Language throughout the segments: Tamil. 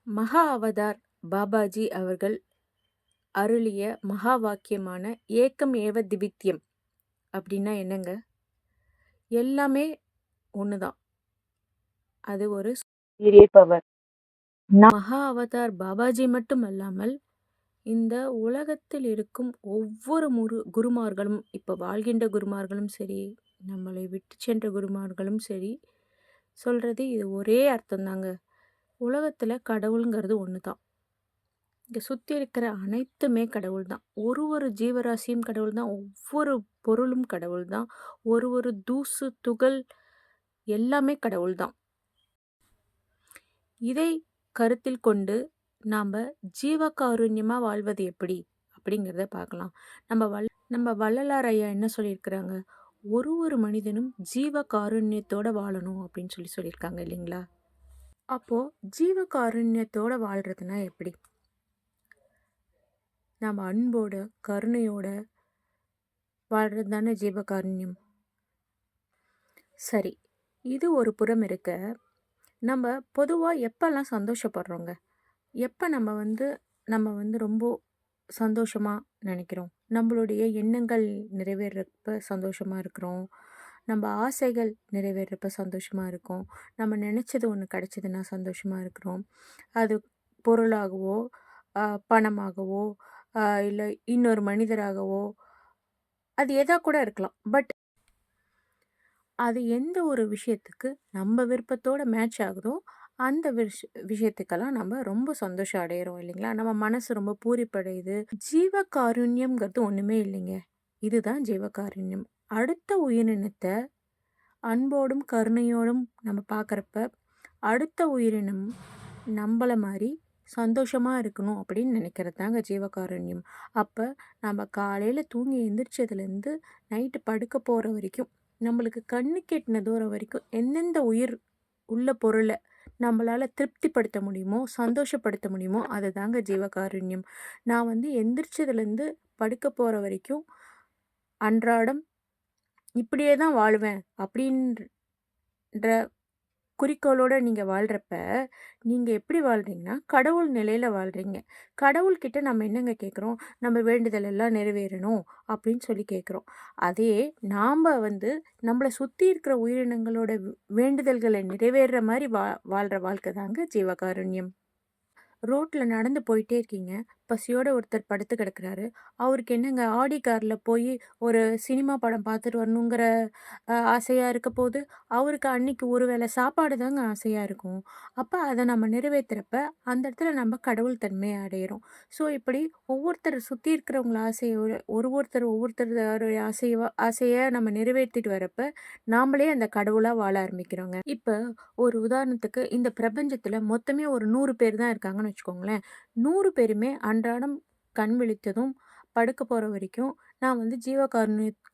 மகா அவதார் பாபாஜி அவர்கள் அருளிய மகா வாக்கியமான ஏக்கம் ஏவ திவித்தியம் அப்படின்னா என்னங்க? எல்லாமே ஒண்ணுதான். அது ஒரு இறைப்பவர். மகா அவதார் பாபாஜி மட்டும் அல்லாமல் இந்த உலகத்தில் இருக்கும் ஒவ்வொரு குருமார்களும், இப்ப வாழ்கின்ற குருமார்களும் சரி, நம்மளை விட்டு சென்ற குருமார்களும் சரி, சொல்றது இது ஒரே அர்த்தம் தாங்க. உலகத்துல கடவுளுங்கிறது ஒண்ணுதான். இங்க சுத்தி இருக்கிற அனைத்துமே கடவுள் தான். ஒரு ஒரு ஜீவராசியும் கடவுள் தான். ஒவ்வொரு பொருளும் கடவுள் தான். ஒரு ஒரு தூசு, துகள் எல்லாமே கடவுள் தான். இதை கருத்தில் கொண்டு நாம ஜீவகாருண்யமா வாழ்வது எப்படி? அப்படிங்கிறத பார்க்கலாம். நம்ம வள்ளலார் ஐயா என்ன சொல்லியிருக்கிறாங்க? ஒரு ஒரு மனிதனும் ஜீவகாருண்யத்தோட வாழணும் அப்படின்னு சொல்லியிருக்காங்க இல்லைங்களா? அப்போ ஜீவகாருண்யத்தோட வாழ்றதுன்னா எப்படி? நம்ம அன்போட, கருணையோட வாழ்றது தானே ஜீவகாருண்யம். சரி, இது ஒரு புறம் இருக்க, நம்ம பொதுவா எப்பல்லாம் சந்தோஷப்படுறோங்க? எப்ப நம்ம வந்து ரொம்ப சந்தோஷமா நினைக்கிறோம்? நம்மளுடைய எண்ணங்கள் நிறைவேறப்ப சந்தோஷமா இருக்கிறோம். நம்ம ஆசைகள் நிறைவேறப்ப சந்தோஷமா இருக்கோம். நம்ம நினைச்சது ஒண்ணு கிடைச்சதுன்னா சந்தோஷமா இருக்கிறோம். அது பொருளாகவோ, அ பணமாகவோ, இல்ல இன்னொரு மனிதராகவோ, அது எதா கூட இருக்கலாம். பட் அது எந்த ஒரு விஷயத்துக்கு நம்ம விருப்பத்தோட மேட்ச் ஆகுதோ, அந்த விஷயத்துக்கெல்லாம் நம்ம ரொம்ப சந்தோஷம் அடையிறோம் இல்லைங்களா? நம்ம மனசு ரொம்ப பூரிப்படையுது. ஜீவகாருண்யம்ங்கிறது ஒண்ணுமே இல்லைங்க. இதுதான் ஜீவகாருண்யம். அடுத்த உயிரினத்த அன்போடும், கருணையோடும் நம்ம பார்க்குறப்ப, அடுத்த உயிரினம் நம்பள மாரி சந்தோஷமா இருக்கணும் அப்படின்னு நினைக்கிறது தாங்க ஜீவகாருண்யம். அப்ப நம்ம காலையில தூங்கி எந்திரிச்சதுலேருந்து நைட்டு படுக்க போற வரைக்கும், நம்மளுக்கு கண்ணுக்கு எட்டுன தூரம் வரைக்கும் எந்தெந்த உயிர் உள்ள பொருள நம்மளால திருப்திப்படுத்த முடியுமோ, சந்தோஷப்படுத்த முடியுமோ, அதுதாங்க ஜீவகாருண்யம். நான் வந்து எந்திரிச்சதுலேருந்து படுக்க போற வரைக்கும் அன்றாடம் இப்படியே தான் வாழுவேன் அப்படின்ற குறிக்கோளோட நீங்க வாழ்றப்ப, நீங்க எப்படி வாழ்றீங்கன்னா, கடவுள் நிலையில வாழ்றீங்க. கடவுள்கிட்ட நம்ம என்னங்க கேட்குறோம்? நம்ம வேண்டுதல் எல்லாம் நிறைவேறணும் அப்படின்னு சொல்லி கேட்குறோம். அதே நாம வந்து நம்மள சுத்தி இருக்கிற உயிரினங்களோட வேண்டுதல்கள நிறைவேறுற மாரி வாழ்ற வாழ்க்கை தாங்க ஜீவகாருண்யம். ரோட்ல நடந்து போயிட்டே இருக்கீங்க. பசியோட ஒருத்தர் படுத்து கிடக்குறாரு. அவருக்கு என்னங்க ஆடி கார்ல போயி ஒரு சினிமா படம் பார்த்துட்டு வரணுங்கிற ஆசையா இருக்க போது, அவருக்கு அன்னைக்கு ஒரு வேள சாப்பாடு தாங்க ஆசையா இருக்கும். அப்ப அத நம்ம நிறைவேத்துறப்ப, அந்த இடத்துல நம்ம கடவுள் தன்மைய அடையிறோம். ஸோ இப்படி ஒவ்வொருத்தர் சுத்தி இருக்கிறவங்கள ஆசையோட ஒவ்வொருத்தருடைய ஆசைய நம்ம நிறைவேத்திட்டு வரப்ப, நாமளே அந்த கடவுளா வாழ ஆரம்பிக்கிறோங்க. இப்ப ஒரு உதாரணத்துக்கு இந்த பிரபஞ்சத்துல மொத்தமே ஒரு 100 பேர் தான் இருக்காங்கன்னு வச்சுக்கோங்களேன். 100 பேருமே அன்றாடம் கண் விழித்ததும் படுக்க போற வரைக்கும் நான் வந்து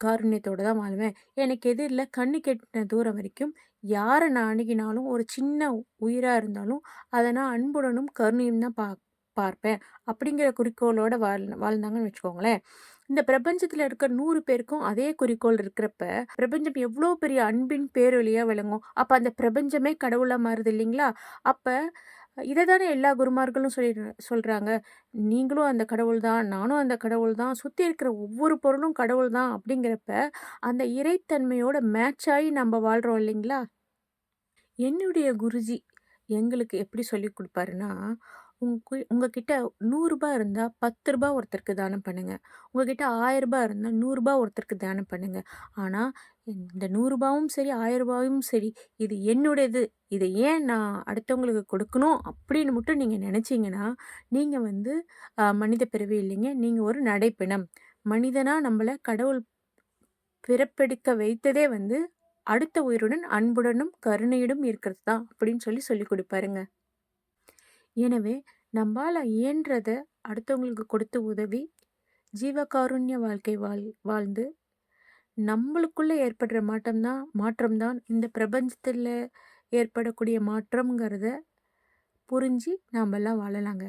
காருண்யத்தோட தான் வாழ்வேன். எனக்கு எதிர்ல கண்ணுக்கு எட்டுன தூரம் வரைக்கும் யார நான் அணுகினாலும் ஒரு சின்ன உயிரா இருந்தாலும் அத நான் அன்புடனும் கருணையும் தான் பார்ப்பேன். அப்படிங்கிற குறிக்கோளோட வாழ்ந்தாங்கன்னு வச்சுக்கோங்களேன். இந்த பிரபஞ்சத்துல இருக்க 100 பேருக்கும் அதே குறிக்கோள் இருக்கிறப்ப, பிரபஞ்சம் எவ்ளோ பெரிய அன்பின் பேரொளியா விளங்கும். அப்ப அந்த பிரபஞ்சமே கடவுளா மாறுது இல்லைங்களா? அப்ப இத தானே எல்லா குருமார்களும் சொல்றாங்க. நீங்களும் அந்த கடவுள் தான், நானும் அந்த கடவுள் தான், சுத்தி இருக்கிற ஒவ்வொரு பொருளும் கடவுள் தான் அப்படிங்கிறப்ப, அந்த இறைத்தன்மையோட மேட்ச் ஆயி நம்ப வாழ்றோம் இல்லைங்களா? என்னுடைய குருஜி எங்களுக்கு எப்படி சொல்லிக் குடுப்பாருன்னா, உங்ககிட்ட ரூ. 100 இருந்தா ரூ. 10 ஒருத்தருக்கு தானம் பண்ணுங்க. உங்ககிட்ட ரூ. 1000 இருந்தா ரூ. 100 ஒருத்தருக்கு தானம் பண்ணுங்க. ஆனா, இந்த ரூ. 100வும் சரி, ரூ. 1000வும் சரி, இது என்னுடையது. இத ஏன் நான் அடுத்தவங்களுக்கு கொடுக்கணும் அப்படின்னு மட்டும் நீங்க நெனச்சீங்கன்னா, நீங்க வந்து மனித பிறவி இல்லைங்க. நீங்க ஒரு நடைப்பிணம். மனிதனா நம்மள கடவுள் பிறப்பெடுக்க வைத்ததே வந்து அடுத்த உயிருடன் அன்புடனும் கருணையுடன் இருக்கிறது தான் அப்படின்னு சொல்லிக் கொடுப்பாருங்க. எனவே நம்பால இயன்றத அடுத்தவங்களுக்கு கொடுத்து உதவி ஜீவகாருண்ய வாழ்க்கை வாழ்ந்து நம்மளுக்குள்ள ஏற்படுற மாற்றம்தான் இந்த பிரபஞ்சத்துல ஏற்படக்கூடிய மாற்றம்ங்கிறத புரிஞ்சு நாமெல்லாம் வாழலாங்க.